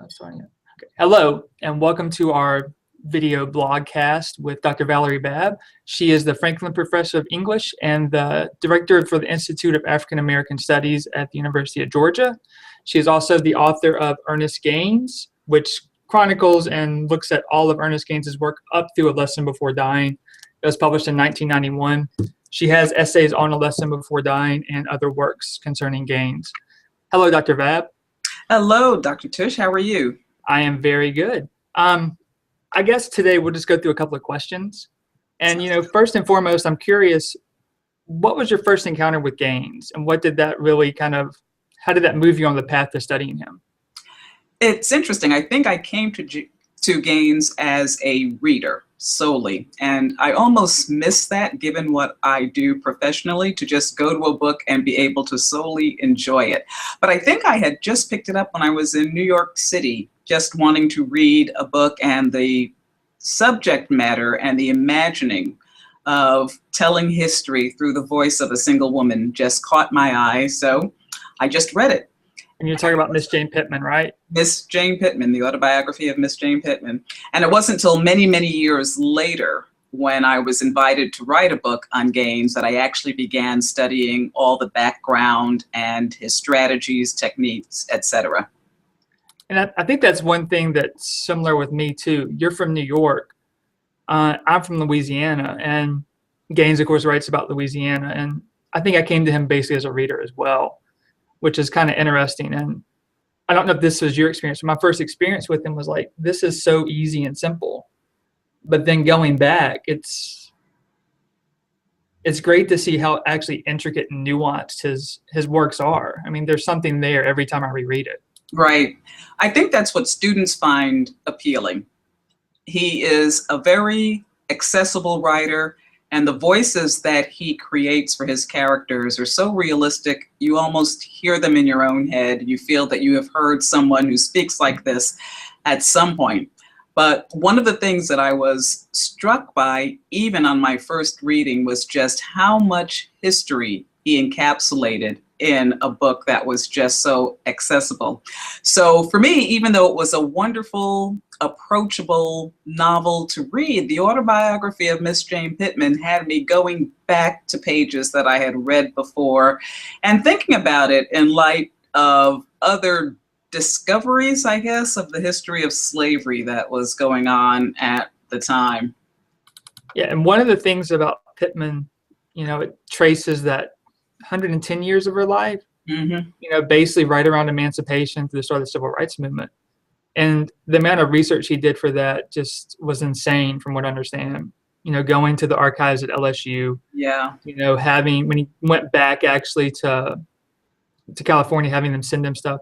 Starting it. Okay. Hello, and welcome to our video blogcast with Dr. Valerie Babb. She is the Franklin Professor of English and the Director for the Institute of African American Studies at the University of Georgia. She is also the author of Ernest Gaines, which chronicles and looks at all of Ernest Gaines's work up through A Lesson Before Dying. It was published in 1991. She has essays on A Lesson Before Dying and other works concerning Gaines. Hello, Dr. Babb. Hello, Dr. Tush. How are you? I am very good. I guess today we'll just go through a couple of questions. And, first and foremost, I'm curious, what was your first encounter with Gaines? And what did that really how did that move you on the path to studying him? It's interesting. I think I came to Gaines as a reader solely. And I almost miss that given what I do professionally, to just go to a book and be able to solely enjoy it. But I think I had just picked it up when I was in New York City, just wanting to read a book, and the subject matter and the imagining of telling history through the voice of a single woman just caught my eye. So I just read it. And you're talking about Miss Jane Pittman, right? Miss Jane Pittman, the autobiography of Miss Jane Pittman. And it wasn't until many, many years later, when I was invited to write a book on Gaines, that I actually began studying all the background and his strategies, techniques, etc. And I think that's one thing that's similar with me too. You're from New York. I'm from Louisiana, and Gaines, of course, writes about Louisiana. And I think I came to him basically as a reader as well, which is kind of interesting. And I don't know if this was your experience, but my first experience with him was like, this is so easy and simple. But then going back, it's great to see how actually intricate and nuanced his works are. I mean, there's something there every time I reread it. Right. I think that's what students find appealing. He is a very accessible writer, and the voices that he creates for his characters are so realistic, you almost hear them in your own head. You feel that you have heard someone who speaks like this at some point. But one of the things that I was struck by, even on my first reading, was just how much history he encapsulated in a book that was just so accessible. So for me, even though it was a wonderful, approachable novel to read, the autobiography of Miss Jane Pittman had me going back to pages that I had read before and thinking about it in light of other discoveries, I guess, of the history of slavery that was going on at the time. Yeah, and one of the things about Pittman, it traces that 110 years of her life, basically right around emancipation through the start of the civil rights movement. And the amount of research he did for that just was insane from what I understand. Going to the archives at LSU. Yeah. When he went back actually to California, having them send him stuff.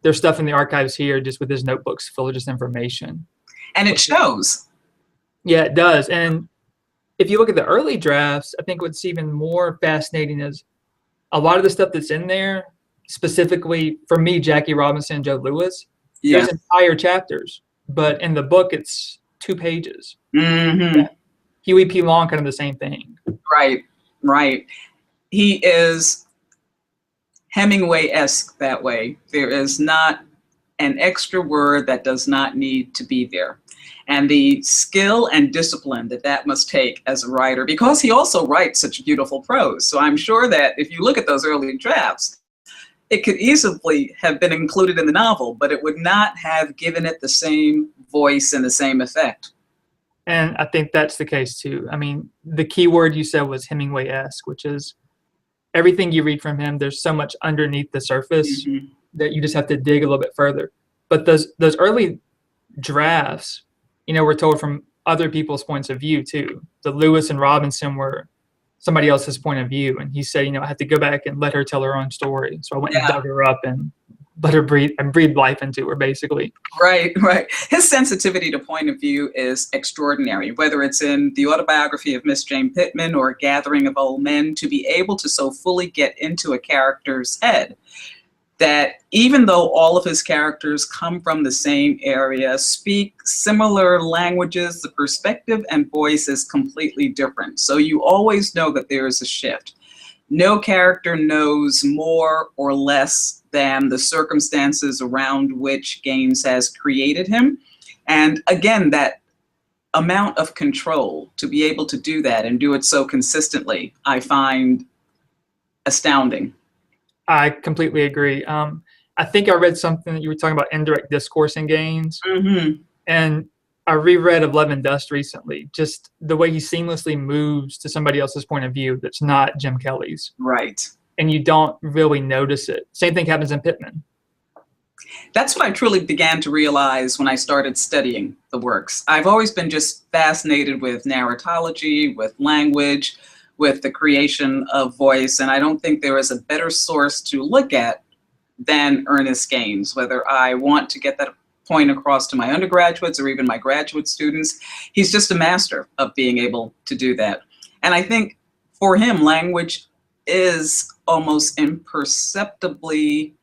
There's stuff in the archives here just with his notebooks full of just information. And it shows. Yeah, it does. And if you look at the early drafts, I think what's even more fascinating is a lot of the stuff that's in there, specifically for me, Jackie Robinson and Joe Louis, there's entire chapters. But in the book, it's 2 pages. Mm-hmm. Yeah. Huey P. Long, kind of the same thing. Right. He is Hemingway-esque that way. There is not an extra word that does not need to be there. And the skill and discipline that must take as a writer, because he also writes such beautiful prose. So I'm sure that if you look at those early drafts, it could easily have been included in the novel, but it would not have given it the same voice and the same effect. And I think that's the case too. I mean, the key word you said was Hemingway-esque, which is everything you read from him, there's so much underneath the surface that you just have to dig a little bit further. But those early drafts, we're told from other people's points of view too. The Lewis and Robinson were somebody else's point of view. And he said, I had to go back and let her tell her own story. So I went and dug her up and let her breathe life into her, basically. Right. His sensitivity to point of view is extraordinary, whether it's in the autobiography of Miss Jane Pittman or A Gathering of Old Men, to be able to so fully get into a character's head that even though all of his characters come from the same area, speak similar languages, the perspective and voice is completely different. So you always know that there is a shift. no character knows more or less than the circumstances around which Gaines has created him. And again, that amount of control to be able to do that and do it so consistently, I find astounding. I completely agree. I think I read something that you were talking about indirect discourse in Gaines, Mm-hmm. and I reread of Love and Dust recently. Just the way he seamlessly moves to somebody else's point of view that's not Jim Kelly's, Right. and you don't really notice it. Same thing happens in Pittman. That's what I truly began to realize when I started studying the works. I've always been just fascinated with narratology, with language, with the creation of voice, and I don't think there is a better source to look at than Ernest Gaines, whether I want to get that point across to my undergraduates or even my graduate students. He's just a master of being able to do that. And I think for him, language is almost imperceptibly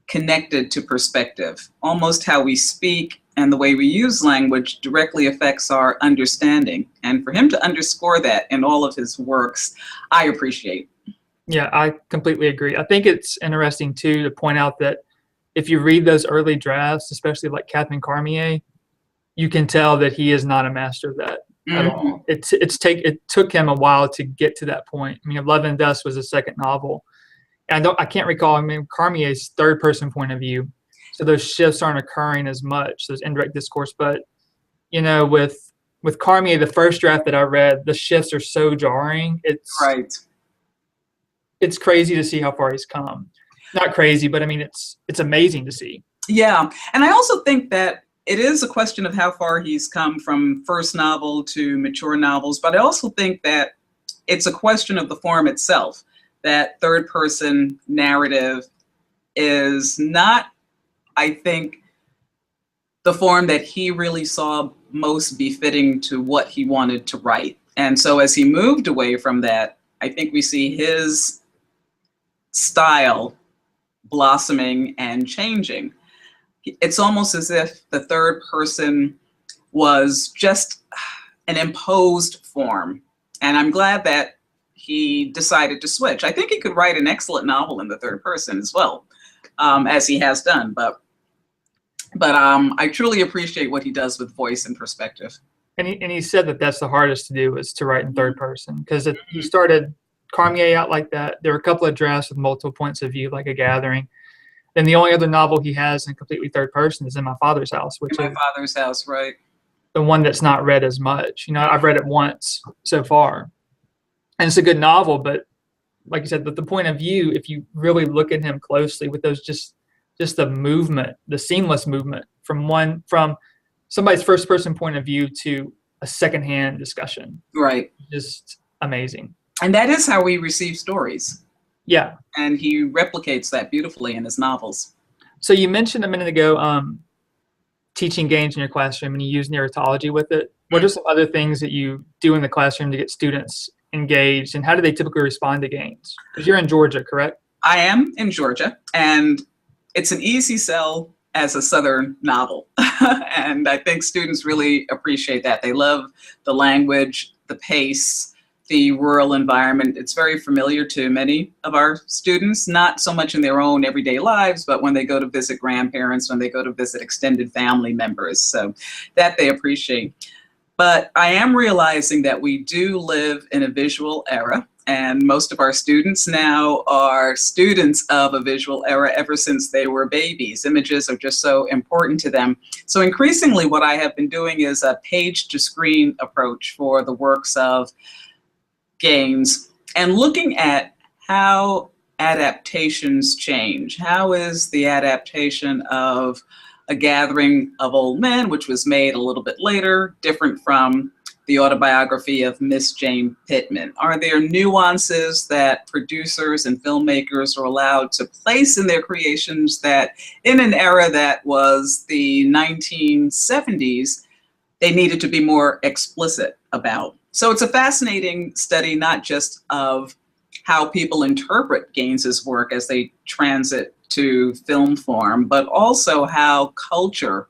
connected to perspective. Almost how we speak and the way we use language directly affects our understanding. And for him to underscore that in all of his works, I appreciate. Yeah, I completely agree. I think it's interesting too to point out that if you read those early drafts, especially like Catherine Cormier, you can tell that he is not a master of that at all. It took him a while to get to that point. I mean, Love and Dust was a second novel. And I can't recall. I mean, Cormier's third person point of view, so those shifts aren't occurring as much. Those indirect discourse, but with Cormier, the first draft that I read, the shifts are so jarring. Right. It's crazy to see how far he's come. Not crazy, but I mean, it's amazing to see. Yeah. And I also think that it is a question of how far he's come from first novel to mature novels, but I also think that it's a question of the form itself. That third person narrative is not, I think, the form that he really saw most befitting to what he wanted to write. And so as he moved away from that, I think we see his style blossoming and changing. It's almost as if the third person was just an imposed form. And I'm glad that he decided to switch. I think he could write an excellent novel in the third person as well, as he has done. But I truly appreciate what he does with voice and perspective. And he said that that's the hardest to do, is to write in third person, because he started Cormier out like that. There were a couple of drafts with multiple points of view, like A Gathering. Then the only other novel he has in completely third person is In My Father's House, which In My Father's House, right? The one that's not read as much. I've read it once so far, and it's a good novel. But like you said, the point of view, if you really look at him closely, with those just the movement, the seamless movement from somebody's first person point of view to a secondhand discussion, right? Just amazing. And that is how we receive stories. Yeah. And he replicates that beautifully in his novels. So you mentioned a minute ago teaching Gaines in your classroom, and you use narratology with it. What are some other things that you do in the classroom to get students engaged, and how do they typically respond to Gaines? Because you're in Georgia, correct? I am in Georgia, and it's an easy sell as a Southern novel. And I think students really appreciate that. They love the language, the pace, the rural environment. It's very familiar to many of our students, not so much in their own everyday lives, but when they go to visit grandparents, when they go to visit extended family members. So that they appreciate. But I am realizing that we do live in a visual era, and most of our students now are students of a visual era ever since they were babies. Images are just so important to them. So increasingly what I have been doing is a page to screen approach for the works of Gaines, and looking at how adaptations change. How is the adaptation of A Gathering of Old Men, which was made a little bit later, different from the autobiography of Miss Jane Pittman? Are there nuances that producers and filmmakers are allowed to place in their creations that in an era that was the 1970s, they needed to be more explicit about? So it's a fascinating study, not just of how people interpret Gaines's work as they transit to film form, but also how culture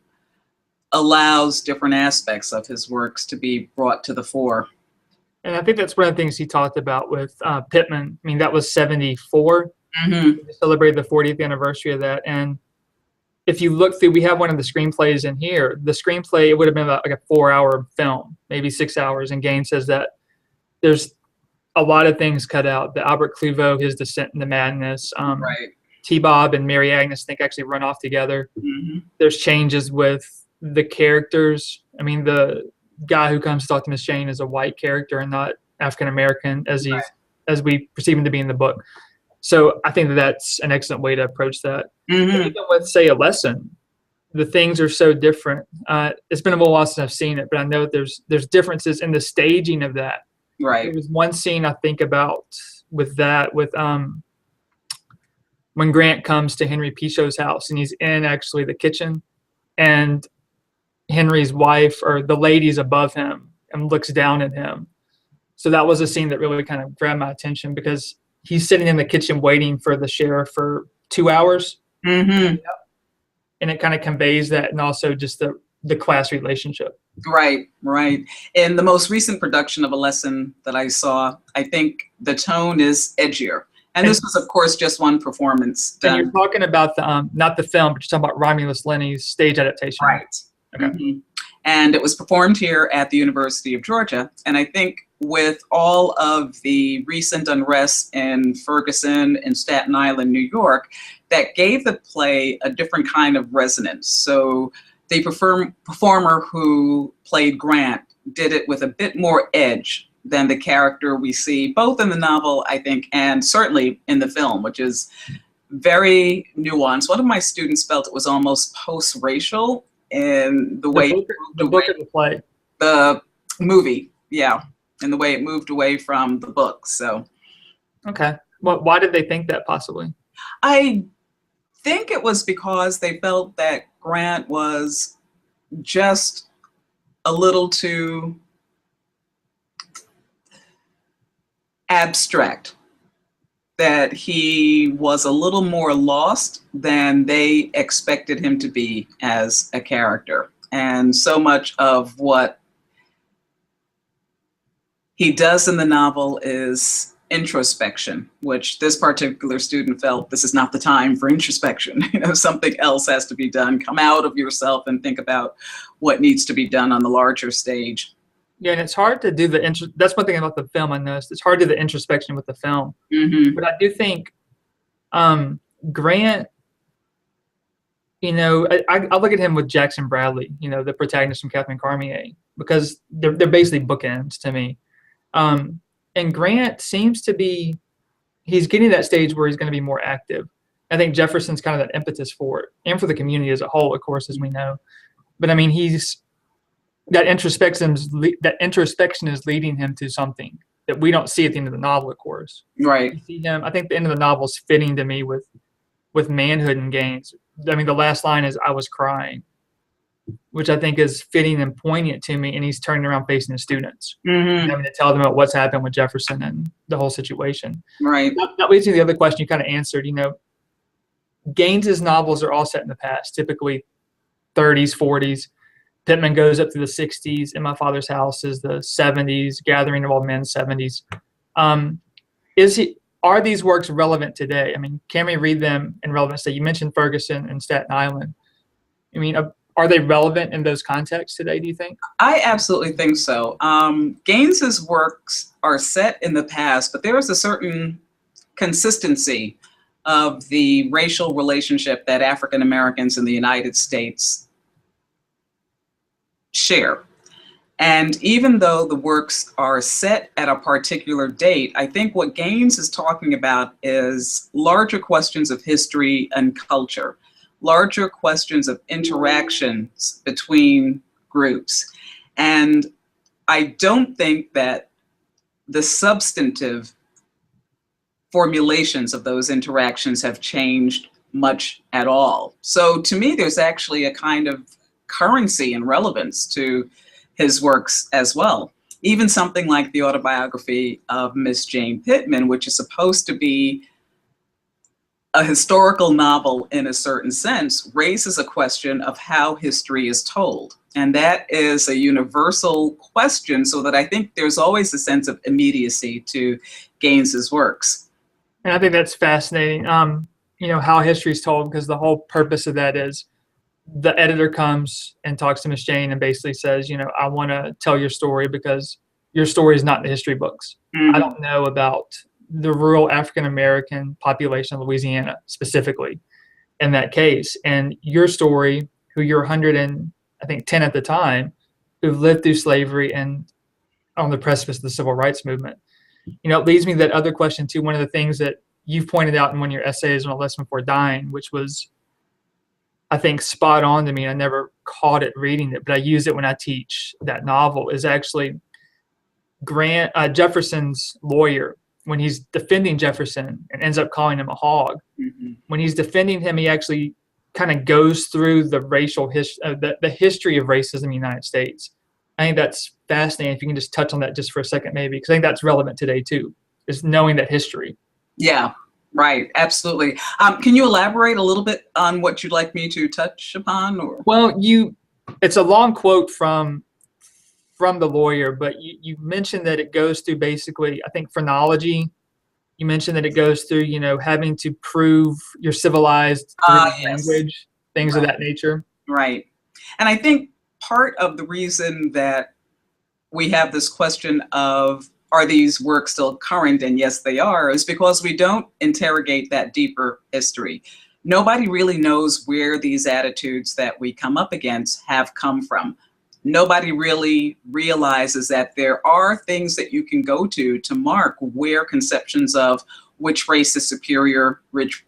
allows different aspects of his works to be brought to the fore. And I think that's one of the things he talked about with Pittman. I mean, that was 74. Mm-hmm. We celebrated the 40th anniversary of that. And if you look through, we have one of the screenplays in here. The screenplay, it would have been about like a 4-hour film, maybe 6 hours. And Gaines says that there's a lot of things cut out. The Albert Cluvo, his descent into madness. Right. T-Bob and Mary Agnes, I think, actually run off together. Mm-hmm. There's changes with the characters. I mean, the guy who comes to talk to Miss Jane is a white character and not African American as we perceive him to be in the book. So I think that's an excellent way to approach that. Mm-hmm. Even with, say, a lesson, the things are so different. It's been a little while since I've seen it, but I know there's differences in the staging of that. Right. There was one scene I think about with when Grant comes to Henry Pichot's house and he's in actually the kitchen, and Henry's wife or the lady's above him and looks down at him. So that was a scene that really kind of grabbed my attention because he's sitting in the kitchen waiting for the sheriff for 2 hours. Mm-hmm. And it kind of conveys that, and also just the class relationship. Right, right. In the most recent production of a lesson that I saw, I think the tone is edgier. And this was, of course, just one performance done. And you're talking about the not the film, but you're talking about Romulus Lenny's stage adaptation. Right. Okay. Mm-hmm. And it was performed here at the University of Georgia. And I think with all of the recent unrest in Ferguson and Staten Island, New York, that gave the play a different kind of resonance. So the performer who played Grant did it with a bit more edge than the character we see both in the novel, I think, and certainly in the film, which is very nuanced. One of my students felt it was almost post-racial in the way the book of the play. The movie, yeah, and the way it moved away from the book. So, okay. Well, why did they think that possibly? I think it was because they felt that Grant was just a little too abstract, that he was a little more lost than they expected him to be as a character. And so much of what he does in the novel is introspection, which this particular student felt this is not the time for introspection. Something else has to be done. Come out of yourself and think about what needs to be done on the larger stage. Yeah, and it's hard to do that's one thing about the film I noticed. It's hard to do the introspection with the film. Mm-hmm. But I do think Grant, I look at him with Jackson Bradley, the protagonist from Catherine Cormier, because they're basically bookends to me. And Grant seems to be, he's getting to that stage where he's going to be more active. I think Jefferson's kind of that impetus for it, and for the community as a whole, of course, as we know. But I mean, that introspection is leading him to something that we don't see at the end of the novel, of course. Right. You see him. I think the end of the novel is fitting to me with manhood and Gaines. I mean, the last line is "I was crying," which I think is fitting and poignant to me. And he's turning around facing the students, mm-hmm. having to tell them about what's happened with Jefferson and the whole situation. Right. That leads to the other question you kind of answered. Gaines's novels are all set in the past, typically 30s, 40s. Pittman goes up to the 60s. In My Father's House is the 70s. Gathering of All Men, 70s. Are these works relevant today? I mean, can we read them in relevance? You mentioned Ferguson and Staten Island. I mean, are they relevant in those contexts today, do you think? I absolutely think so. Gaines's works are set in the past, but there is a certain consistency of the racial relationship that African Americans in the United States share. And even though the works are set at a particular date, I think what Gaines is talking about is larger questions of history and culture, larger questions of interactions between groups. And I don't think that the substantive formulations of those interactions have changed much at all. So to me, there's actually a kind of currency and relevance to his works as well. Even something like the autobiography of Miss Jane Pittman, which is supposed to be a historical novel in a certain sense, raises a question of how history is told. And that is a universal question, so that I think there's always a sense of immediacy to Gaines's works. And I think that's fascinating, how history is told, because the whole purpose of that is the editor comes and talks to Miss Jane and basically says, I want to tell your story because your story is not in the history books. I don't know about the rural African American population of Louisiana specifically in that case. And your story, who you're 110 at the time, who've lived through slavery and on the precipice of the civil rights movement. It leads me to that other question too. One of the things that you've pointed out in one of your essays on A Lesson Before Dying, which was, I think, spot on to me. I never caught it reading it, but I use it when I teach that novel, is actually Jefferson's lawyer, when he's defending Jefferson and ends up calling him a hog. When he's defending him, he actually kind of goes through the racial history, the history of racism in the United States. I think that's fascinating. If you can just touch on that just for a second, maybe, because I think that's relevant today too, is knowing that history. Yeah, right. Absolutely. Can you elaborate a little bit on what you'd like me to touch upon? Or? Well, it's a long quote from the lawyer, but you mentioned that it goes through basically, I think, phrenology. You mentioned that it goes through, having to prove you're civilized through language, things of that nature. Right. And I think part of the reason that we have this question of, are these works still current? And yes, they are, is because we don't interrogate that deeper history. Nobody really knows where these attitudes that we come up against have come from. Nobody really realizes that there are things that you can go to mark where conceptions of which race is superior, which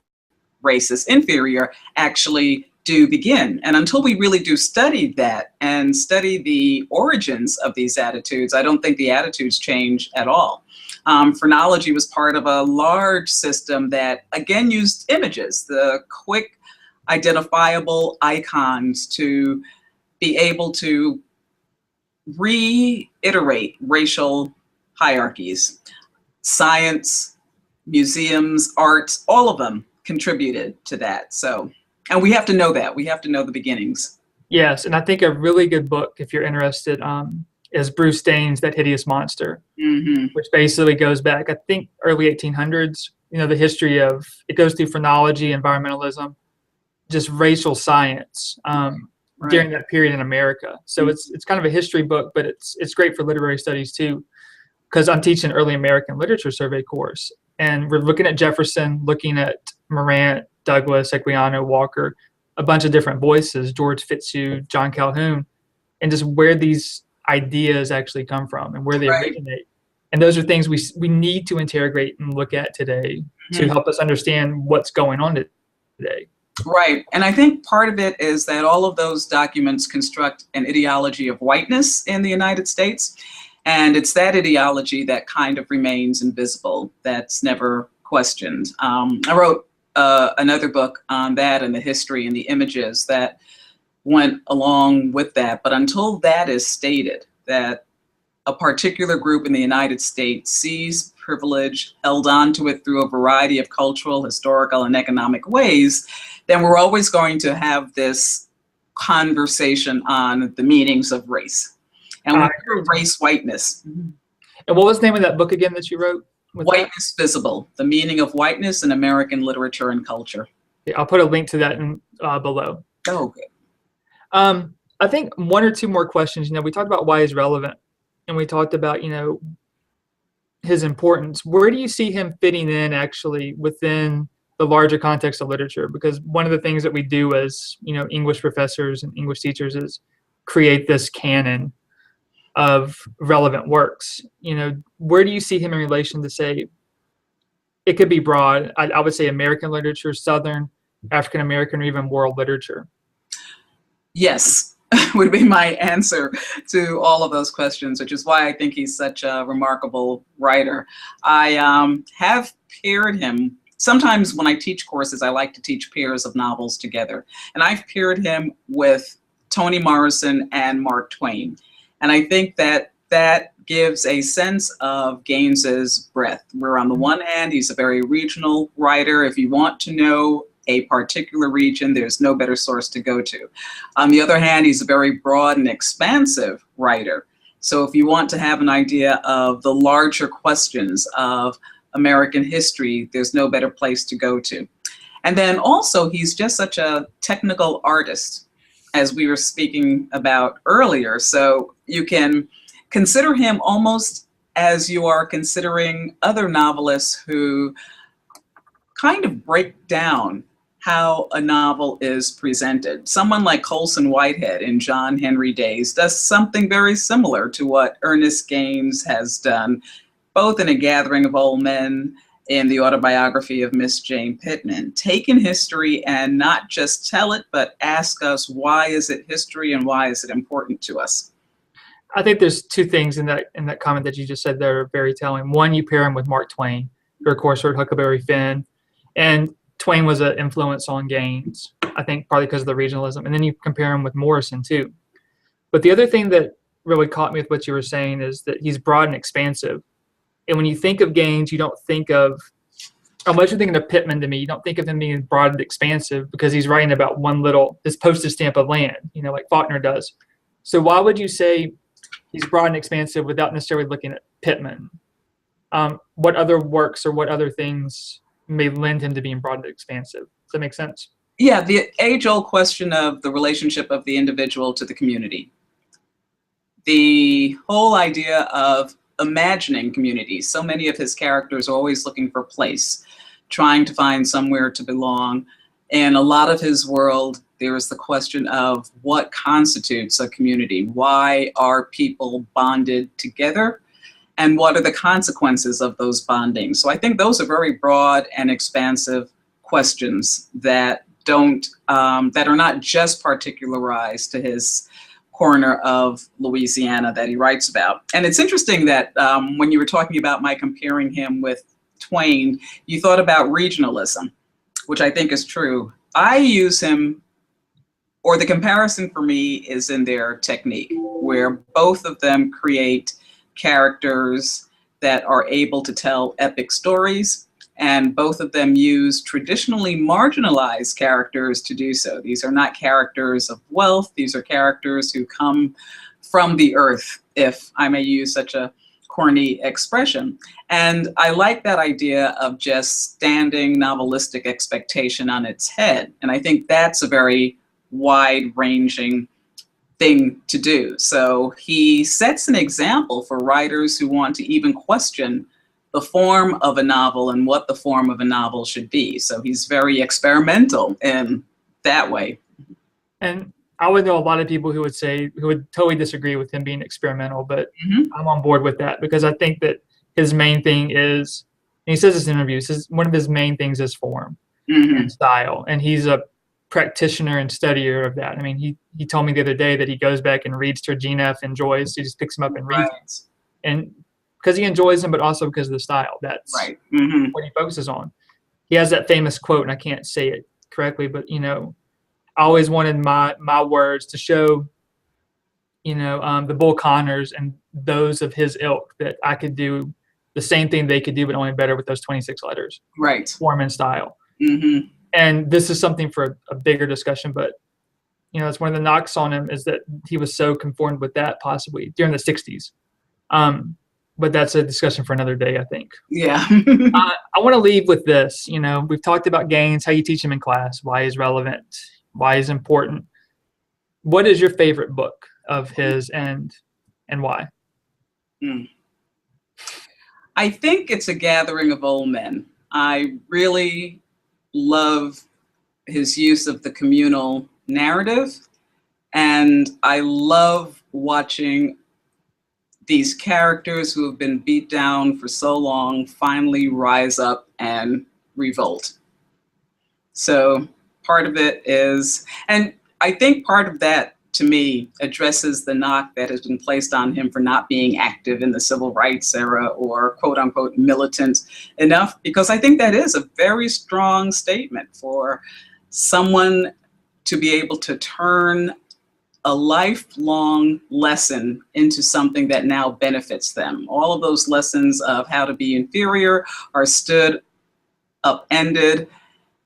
race is inferior, actually do begin. And until we really do study that and study the origins of these attitudes, I don't think the attitudes change at all. Phrenology was part of a large system that, again, used images, the quick identifiable icons, to be able to reiterate racial hierarchies. Science, museums, arts, all of them contributed to that. So, and we have to know that. We have to know the beginnings. Yes, and I think a really good book, if you're interested, is Bruce Staines' That Hideous Monster, which basically goes back, I think, early 1800s. The history of, it goes through phrenology, environmentalism, just racial science during that period in America. So it's kind of a history book, but it's great for literary studies too, because I'm teaching an early American literature survey course, and we're looking at Jefferson, looking at Morant, Douglas, Equiano, Walker, a bunch of different voices, George Fitzhugh, John Calhoun, and just where these ideas actually come from and where they originate. And those are things we need to interrogate and look at today to help us understand what's going on today. Right. And I think part of it is that all of those documents construct an ideology of whiteness in the United States. And it's that ideology that kind of remains invisible, that's never questioned. I wrote another book on that and the history and the images that went along with that. But until that is stated, that a particular group in the United States sees privilege, held on to it through a variety of cultural, historical, and economic ways, then we're always going to have this conversation on the meanings of race. And we hear race whiteness. And what was the name of that book again that you wrote? Whiteness Visible, The Meaning of Whiteness in American Literature and Culture. Yeah, I'll put a link to that in, below. Oh, good. I think one or two more questions. We talked about why he's relevant, and we talked about, his importance. Where do you see him fitting in actually within the larger context of literature? Because one of the things that we do as, English professors and English teachers is create this canon of relevant works. Where do you see him in relation to, say, it could be broad. I would say American literature, Southern, African American, or even world literature. Yes, would be my answer to all of those questions, which is why I think he's such a remarkable writer. I have paired him. Sometimes when I teach courses, I like to teach pairs of novels together. And I've paired him with Toni Morrison and Mark Twain. And I think that that gives a sense of Gaines's breadth, where on the one hand, he's a very regional writer. If you want to know a particular region, there's no better source to go to. On the other hand, he's a very broad and expansive writer. So if you want to have an idea of the larger questions of American history, there's no better place to go to. And then also, he's just such a technical artist, as we were speaking about earlier. So you can consider him almost as you are considering other novelists who kind of break down how a novel is presented. Someone like Colson Whitehead in John Henry Days does something very similar to what Ernest Gaines has done, both in A Gathering of Old Men and the autobiography of Miss Jane Pittman. Take in history and not just tell it, but ask us, why is it history and why is it important to us? I think there's two things in that comment that you just said that are very telling. One, you pair him with Mark Twain, who of course wrote Huckleberry Finn, and Twain was an influence on Gaines, I think partly because of the regionalism. And then you compare him with Morrison too. But the other thing that really caught me with what you were saying is that he's broad and expansive. And when you think of Gaines, you don't think of, unless you're thinking of Pittman to me, you don't think of him being broad and expansive because he's writing about his postage stamp of land, like Faulkner does. So why would you say he's broad and expansive without necessarily looking at Pittman? What other works or what other things may lend him to being broad and expansive? Does that make sense? Yeah, the age-old question of the relationship of the individual to the community. The whole idea of imagining communities. So many of his characters are always looking for place, trying to find somewhere to belong. In a lot of his world, there is the question of what constitutes a community. Why are people bonded together? And what are the consequences of those bonding? So I think those are very broad and expansive questions that that are not just particularized to his corner of Louisiana that he writes about. And it's interesting that when you were talking about my comparing him with Twain, you thought about regionalism, which I think is true. I use him, or the comparison for me is in their technique, where both of them create characters that are able to tell epic stories, and both of them use traditionally marginalized characters to do so. These are not characters of wealth. These are characters who come from the earth, if I may use such a corny expression. And I like that idea of just standing novelistic expectation on its head. And I think that's a very wide-ranging thing to do. So he sets an example for writers who want to even question the form of a novel and what the form of a novel should be. So he's very experimental in that way. And I would know a lot of people who would totally disagree with him being experimental, but I'm on board with that because I think that his main thing is, and he says this in interviews, one of his main things is form and style. And he's a practitioner and studier of that. I mean, he told me the other day that he goes back and reads Turgenev and Joyce. He just picks them up and reads them. And because he enjoys them, but also because of the style. That's what he focuses on. He has that famous quote, and I can't say it correctly, but, I always wanted my words to show, the Bull Connors and those of his ilk that I could do the same thing they could do, but only better with those 26 letters. Right. Form and style. And this is something for a bigger discussion, but, it's one of the knocks on him is that he was so conformed with that possibly during the 60s. But that's a discussion for another day, I think. Yeah. I want to leave with this. We've talked about Gaines, how you teach him in class, why he's relevant, why he's important. What is your favorite book of his and why? I think it's A Gathering of Old Men. I really love his use of the communal narrative, and I love watching these characters who have been beat down for so long finally rise up and revolt. So part of it is, and I think part of that to me addresses the knock that has been placed on him for not being active in the civil rights era or quote unquote militant enough, because I think that is a very strong statement for someone to be able to turn a lifelong lesson into something that now benefits them. All of those lessons of how to be inferior are stood upended,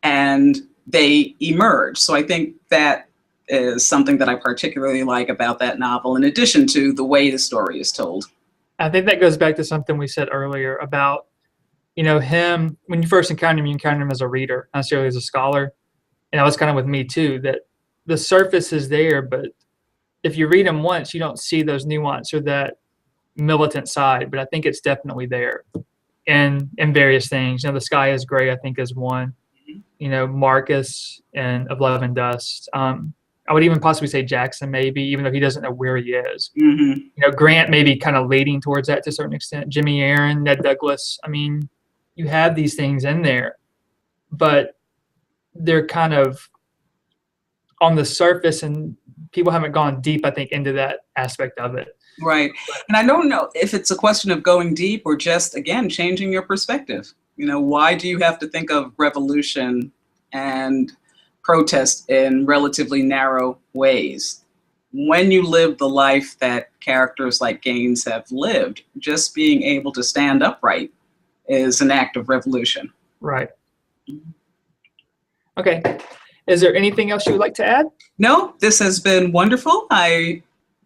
and they emerge. So I think that is something that I particularly like about that novel, in addition to the way the story is told. I think that goes back to something we said earlier about, him, when you first encounter him, you encounter him as a reader, not necessarily as a scholar. And that was kind of with me too, that the surface is there, but if you read him once, you don't see those nuance or that militant side, but I think it's definitely there in various things. The Sky is Gray, I think, is one. Marcus and Of Love and Dust. I would even possibly say Jackson, maybe, even though he doesn't know where he is. Grant maybe kind of leading towards that to a certain extent. Jimmy Aaron, Ned Douglas. I mean, you have these things in there, but they're kind of on the surface, and people haven't gone deep, I think, into that aspect of it. Right. And I don't know if it's a question of going deep or just, again, changing your perspective. Why do you have to think of revolution and protest in relatively narrow ways? When you live the life that characters like Gaines have lived, just being able to stand upright is an act of revolution. Right. Okay. Is there anything else you would like to add? No, this has been wonderful. I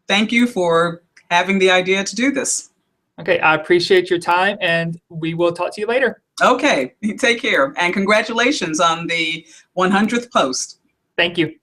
thank you for having the idea to do this. Okay, I appreciate your time, and we will talk to you later. Okay, take care, and congratulations on the 100th post. Thank you.